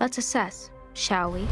Let's assess, shall we?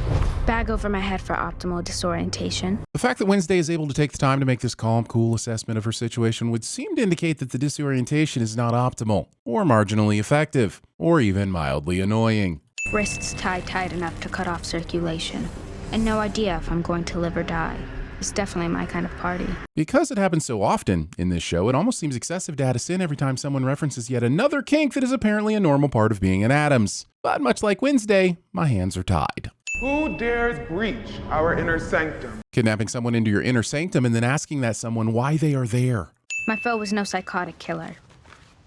Bag over my head for optimal disorientation. The fact that Wednesday is able to take the time to make this calm, cool assessment of her situation would seem to indicate that the disorientation is not optimal, or marginally effective, or even mildly annoying. Wrists tied tight enough to cut off circulation. And no idea if I'm going to live or die. It's definitely my kind of party. Because it happens so often in this show, it almost seems excessive to add a sin every time someone references yet another kink that is apparently a normal part of being an Adams. But much like Wednesday, my hands are tied. Who dares breach our inner sanctum? Kidnapping someone into your inner sanctum and then asking that someone why they are there. My foe was no psychotic killer.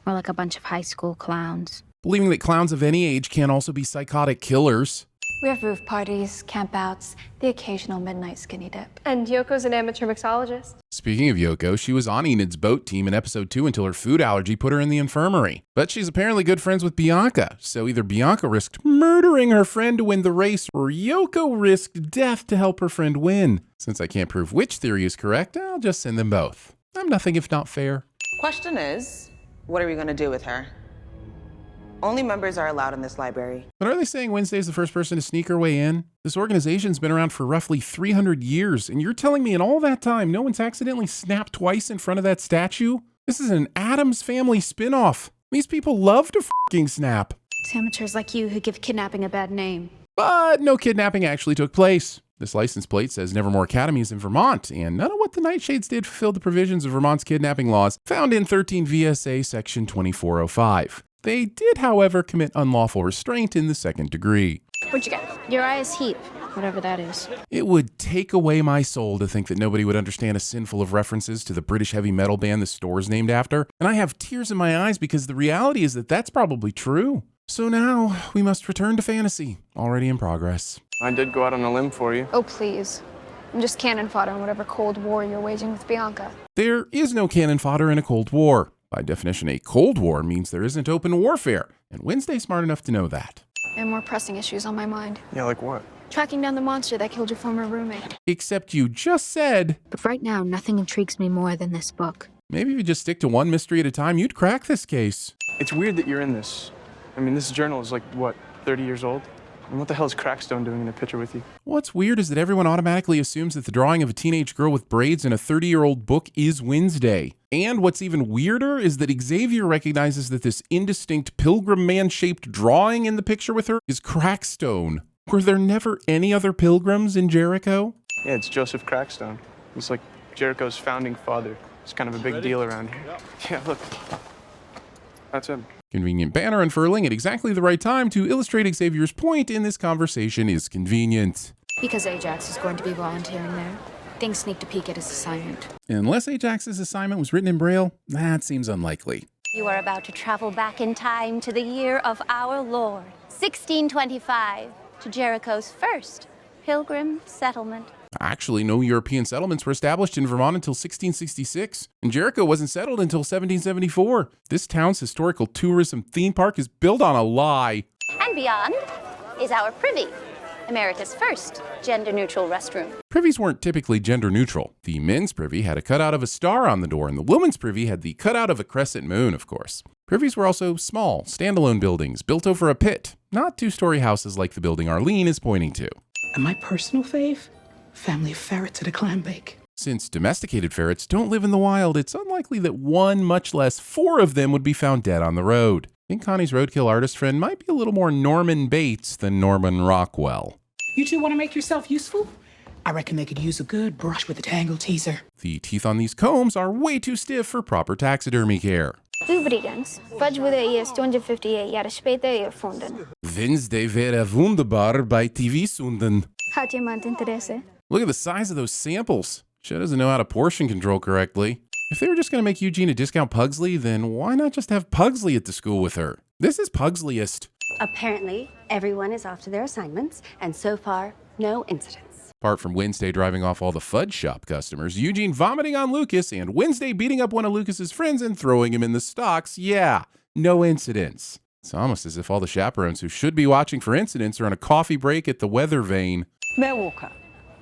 More like a bunch of high school clowns. Believing that clowns of any age can also be psychotic killers. We have roof parties, campouts, the occasional midnight skinny dip. And Yoko's an amateur mixologist. Speaking of Yoko, she was on Enid's boat team in episode 2 until her food allergy put her in the infirmary. But she's apparently good friends with Bianca, so either Bianca risked murdering her friend to win the race, or Yoko risked death to help her friend win. Since I can't prove which theory is correct, I'll just send them both. I'm nothing if not fair. Question is, what are we going to do with her? Only members are allowed in this library. But are they saying Wednesday's the first person to sneak her way in? This organization's been around for roughly 300 years, and you're telling me in all that time no one's accidentally snapped twice in front of that statue? This is an Addams Family spinoff. These people love to f***ing snap. It's amateurs like you who give kidnapping a bad name. But no kidnapping actually took place. This license plate says Nevermore Academy is in Vermont, and none of what the Nightshades did fulfilled the provisions of Vermont's kidnapping laws found in 13 VSA section 2405. They did, however, commit unlawful restraint in the second degree. What'd you get? Uriah's heap, whatever that is. It would take away my soul to think that nobody would understand a sin full of references to the British heavy metal band the store is named after, and I have tears in my eyes because the reality is that that's probably true. So now, we must return to fantasy, already in progress. I did go out on a limb for you. Oh, please. I'm just cannon fodder in whatever Cold War you're waging with Bianca. There is no cannon fodder in a Cold War. By definition, a Cold War means there isn't open warfare, and Wednesday's smart enough to know that. I have more pressing issues on my mind. Yeah, like what? Tracking down the monster that killed your former roommate. Except you just said... But right now, nothing intrigues me more than this book. Maybe if you just stick to one mystery at a time, you'd crack this case. It's weird that you're in this. I mean, this journal is like, what, 30 years old? And what the hell is Crackstone doing in a picture with you? What's weird is that everyone automatically assumes that the drawing of a teenage girl with braids in a 30-year-old book is Wednesday. And what's even weirder is that Xavier recognizes that this indistinct pilgrim man-shaped drawing in the picture with her is Crackstone. Were there never any other pilgrims in Jericho? Yeah, it's Joseph Crackstone. He's like Jericho's founding father. It's kind of a big deal around here. Yeah, look. That's him. Convenient banner unfurling at exactly the right time to illustrate Xavier's point in this conversation is convenient. Because Ajax is going to be volunteering there. Things sneaked a peek at his assignment. Unless Ajax's assignment was written in Braille, that seems unlikely. You are about to travel back in time to the year of our Lord, 1625, to Jericho's first pilgrim settlement. Actually, no European settlements were established in Vermont until 1666, and Jericho wasn't settled until 1774. This town's historical tourism theme park is built on a lie. And beyond is our privy, America's first gender-neutral restroom. Privies weren't typically gender-neutral. The men's privy had a cutout of a star on the door, and the women's privy had the cutout of a crescent moon, of course. Privies were also small, standalone buildings built over a pit, not two-story houses like the building Arlene is pointing to. And my personal fave? Family of ferrets at a clam bake. Since domesticated ferrets don't live in the wild, it's unlikely that one, much less 4 of them would be found dead on the road. I think Connie's roadkill artist friend might be a little more Norman Bates than Norman Rockwell. You two want to make yourself useful? I reckon they could use a good brush with a tangle teaser. The teeth on these combs are way too stiff for proper taxidermy care. Übrigens, falls wurde erst 258 Jahre später erfunden. Wednesday wäre wunderbar bei TVSins. Hat jemand Interesse? Look at the size of those samples. She doesn't know how to portion control correctly. If they were just going to make Eugene a discount Pugsley, then why not just have Pugsley at the school with her? This is Pugsleyest. Apparently, everyone is off to their assignments, and so far, no incidents. Apart from Wednesday driving off all the fudge shop customers, Eugene vomiting on Lucas, and Wednesday beating up one of Lucas's friends and throwing him in the stocks, yeah, no incidents. It's almost as if all the chaperones who should be watching for incidents are on a coffee break at the Weather Vane. Mayor Walker,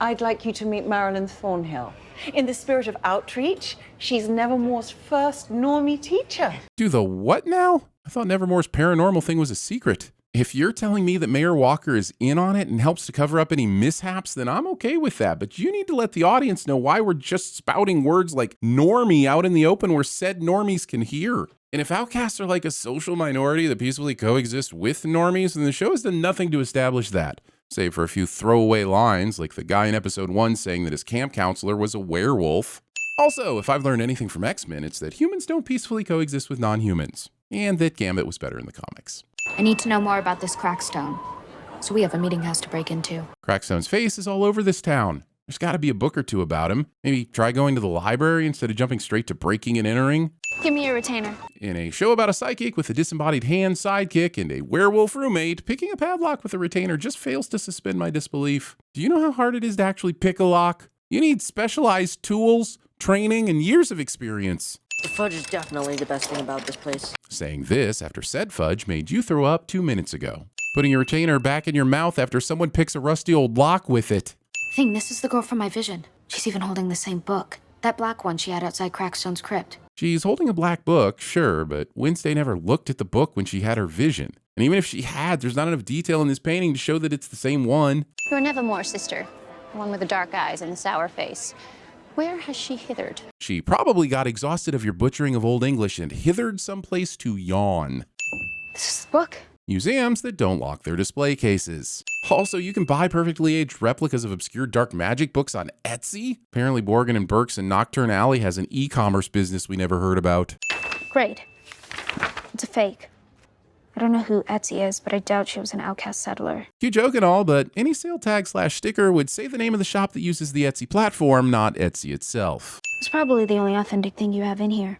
I'd like you to meet Marilyn Thornhill. In the spirit of outreach, she's Nevermore's first normie teacher. Do the what now? I thought Nevermore's paranormal thing was a secret. If you're telling me that Mayor Walker is in on it and helps to cover up any mishaps, then I'm okay with that. But you need to let the audience know why we're just spouting words like normie out in the open where said normies can hear. And if outcasts are like a social minority that peacefully coexists with normies, then the show has done nothing to establish that, save for a few throwaway lines like the guy in episode 1 saying that his camp counselor was a werewolf. Also, if I've learned anything from X-Men, it's that humans don't peacefully coexist with non-humans, and that Gambit was better in the comics. I need to know more about this Crackstone. So we have a meeting house to break into. Crackstone's face is all over this town. There's got to be a book or two about him. Maybe try going to the library instead of jumping straight to breaking and entering. Give me your retainer. In a show about a psychic with a disembodied hand sidekick and a werewolf roommate, picking a padlock with a retainer just fails to suspend my disbelief. Do you know how hard it is to actually pick a lock? You need specialized tools, training, and years of experience. The fudge is definitely the best thing about this place. Saying this after said fudge made you throw up 2 minutes ago. Putting your retainer back in your mouth after someone picks a rusty old lock with it. Thing, this is the girl from my vision. She's even holding the same book. That black one she had outside Crackstone's crypt. She's holding a black book, sure, but Wednesday never looked at the book when she had her vision. And even if she had, there's not enough detail in this painting to show that it's the same one. Your Nevermore sister, the one with the dark eyes and the sour face. Where has she hithered? She probably got exhausted of your butchering of Old English and hithered someplace to yawn. This is the book. Museums that don't lock their display cases. Also, you can buy perfectly aged replicas of obscure dark magic books on Etsy. Apparently, Borgin and Burke's in Nocturne Alley has an e-commerce business we never heard about. Great. It's a fake. I don't know who Etsy is, but I doubt she was an outcast settler. You joke and all, but any sale tag / sticker would say the name of the shop that uses the Etsy platform, not Etsy itself. It's probably the only authentic thing you have in here.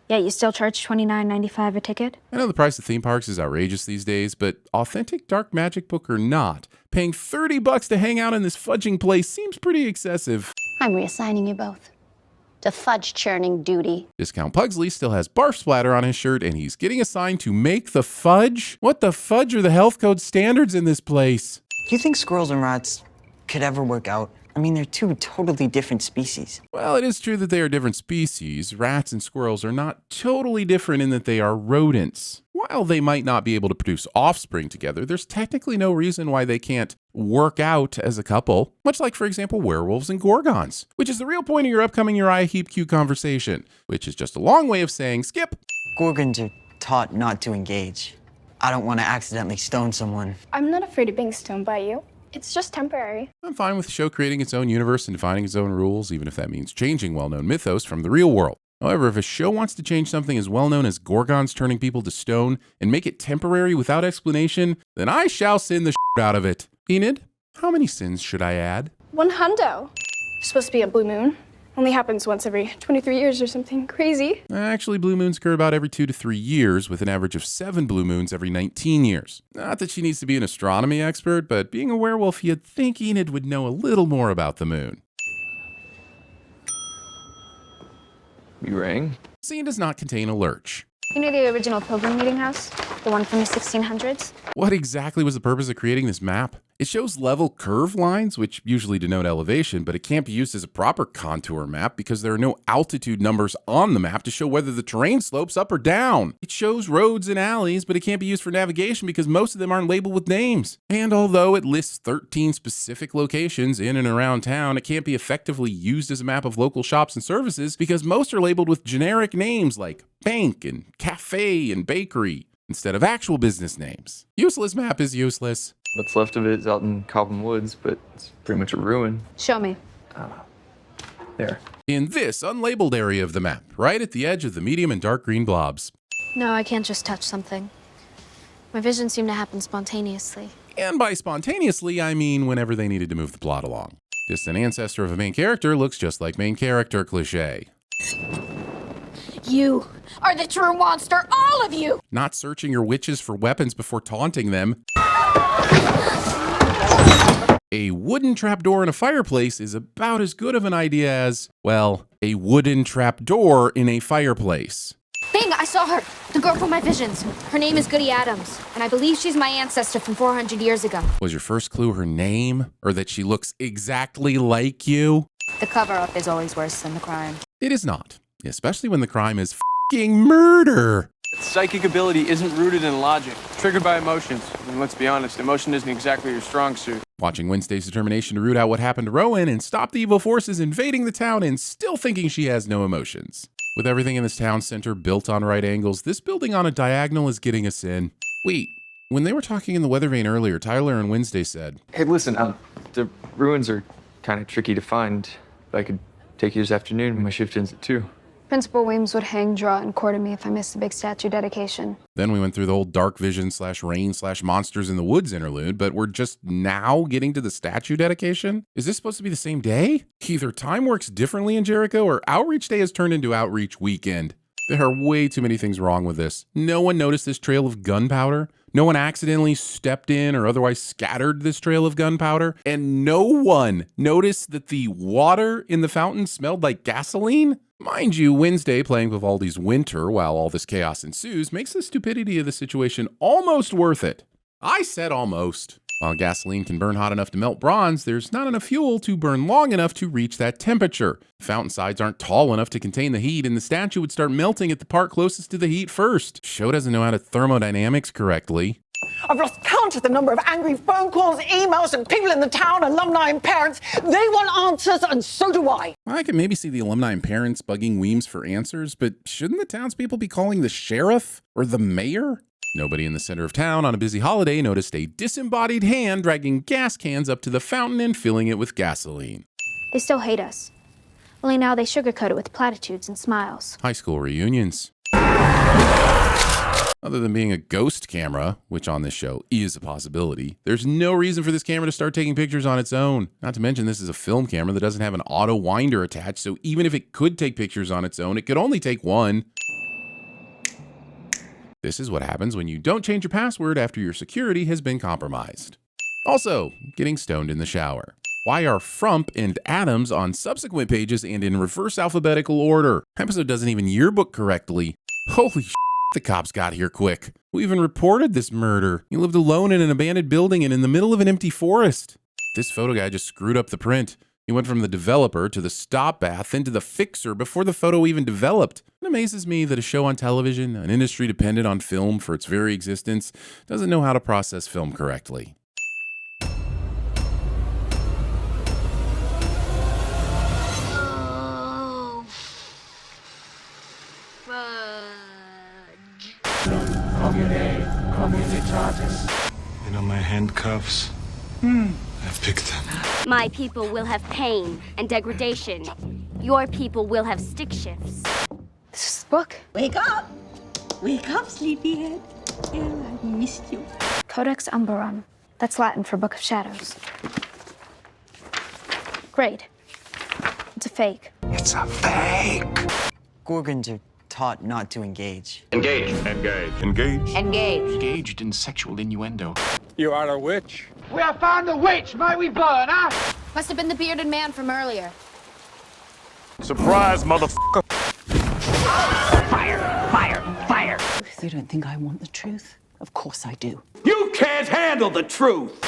Yet you still charge $29.95 a ticket? I know the price of theme parks is outrageous these days, but authentic dark magic book or not, paying $30 to hang out in this fudging place seems pretty excessive. I'm reassigning you both to fudge churning duty. Discount Pugsley still has barf splatter on his shirt, and he's getting assigned to make the fudge? What the fudge are the health code standards in this place? Do you think squirrels and rats could ever work out? I mean, they're two totally different species. Well, it is true that they are different species. Rats and squirrels are not totally different in that they are rodents. While they might not be able to produce offspring together, there's technically no reason why they can't work out as a couple, much like, for example, werewolves and gorgons, which is the real point of your upcoming Uriah Heep Q conversation, which is just a long way of saying skip. Gorgons are taught not to engage. I don't want to accidentally stone someone. I'm not afraid of being stoned by you. It's just temporary. I'm fine with the show creating its own universe and defining its own rules, even if that means changing well-known mythos from the real world. However, if a show wants to change something as well-known as gorgons turning people to stone and make it temporary without explanation, then I shall sin the shit out of it. Enid, how many sins should I add? 100. It's supposed to be a blue moon. Only happens once every 23 years or something crazy. Actually, blue moons occur about every 2 to 3 years, with an average of 7 blue moons every 19 years. Not that she needs to be an astronomy expert, but being a werewolf, you'd think Enid would know a little more about the moon. You rang? Scene does not contain a lurch. You know the original Pilgrim Meeting House? The one from the 1600s? What exactly was the purpose of creating this map? It shows level curve lines, which usually denote elevation, but it can't be used as a proper contour map because there are no altitude numbers on the map to show whether the terrain slopes up or down. It shows roads and alleys, but it can't be used for navigation because most of them aren't labeled with names. And although it lists 13 specific locations in and around town, it can't be effectively used as a map of local shops and services because most are labeled with generic names like bank and cafe and bakery instead of actual business names. Useless map is useless. What's left of it is out in Cobham Woods, but it's pretty much a ruin. Show me. There. In this unlabeled area of the map, right at the edge of the medium and dark green blobs. No, I can't just touch something. My visions seem to happen spontaneously. And by spontaneously, I mean whenever they needed to move the plot along. Just an ancestor of a main character looks just like main character cliché. You are the true monster, all of you! Not searching your witches for weapons before taunting them. A wooden trapdoor in a fireplace is about as good of an idea as, well, a wooden trapdoor in a fireplace. Thing, I saw her! The girl from my visions. Her name is Goody Adams, and I believe she's my ancestor from 400 years ago. Was your first clue her name? Or that she looks exactly like you? The cover-up is always worse than the crime. It is not. Especially when the crime is f***ing murder. Psychic ability isn't rooted in logic, triggered by emotions. And let's be honest, emotion isn't exactly your strong suit. Watching Wednesday's determination to root out what happened to Rowan and stop the evil forces invading the town and still thinking she has no emotions. With everything in this town center built on right angles, this building on a diagonal is getting us in. Wait, when they were talking in the weather vane earlier, Tyler and Wednesday said, "Hey, listen, the ruins are kind of tricky to find. I could take you this afternoon. My shift ends at 2. Principal Weems would hang, draw, and quarter me if I missed the big statue dedication. Then we went through the whole dark vision / rain / monsters in the woods interlude, but we're just now getting to the statue dedication? Is this supposed to be the same day? Either time works differently in Jericho or Outreach Day has turned into Outreach Weekend. There are way too many things wrong with this. No one noticed this trail of gunpowder. No one accidentally stepped in or otherwise scattered this trail of gunpowder. And no one noticed that the water in the fountain smelled like gasoline. Mind you, Wednesday playing Vivaldi's Winter while all this chaos ensues makes the stupidity of the situation almost worth it. I said almost. While gasoline can burn hot enough to melt bronze, there's not enough fuel to burn long enough to reach that temperature. The fountain sides aren't tall enough to contain the heat, and the statue would start melting at the part closest to the heat first. Show doesn't know how to thermodynamics correctly. I've lost count of the number of angry phone calls, emails, and people in the town, alumni and parents. They want answers, and so do I. I can maybe see the alumni and parents bugging Weems for answers, but shouldn't the townspeople be calling the sheriff or the mayor? Nobody in the center of town on a busy holiday noticed a disembodied hand dragging gas cans up to the fountain and filling it with gasoline. They still hate us. Only now they sugarcoat it with platitudes and smiles. High school reunions. Other than being a ghost camera, which on this show is a possibility, there's no reason for this camera to start taking pictures on its own. Not to mention this is a film camera that doesn't have an auto winder attached, so even if it could take pictures on its own, it could only take one. This is what happens when you don't change your password after your security has been compromised. Also, getting stoned in the shower. Why are Frump and Adams on subsequent pages and in reverse alphabetical order? Episode doesn't even yearbook correctly. Holy shit, the cops got here quick. Who even reported this murder? He lived alone in an abandoned building and in the middle of an empty forest. This photo guy just screwed up the print. He went from the developer to the stop bath into the fixer before the photo even developed. It amazes me that a show on television, an industry dependent on film for its very existence, doesn't know how to process film correctly. Oh, fudge. You know my handcuffs? I picked them. My people will have pain and degradation. Your people will have stick shifts. This is the book. Wake up! Wake up, sleepyhead. I missed you. Codex Umberum. That's Latin for Book of Shadows. Great. It's a fake. It's a fake. Gorgons are taught not to engage. Engage. Engage. Engage. Engage. Engaged in sexual innuendo. You are a witch. We have found the witch. May we burn her? Must have been the bearded man from earlier. Surprise, motherfucker. Fire! Fire! Fire! You don't think I want the truth? Of course I do. You can't handle the truth.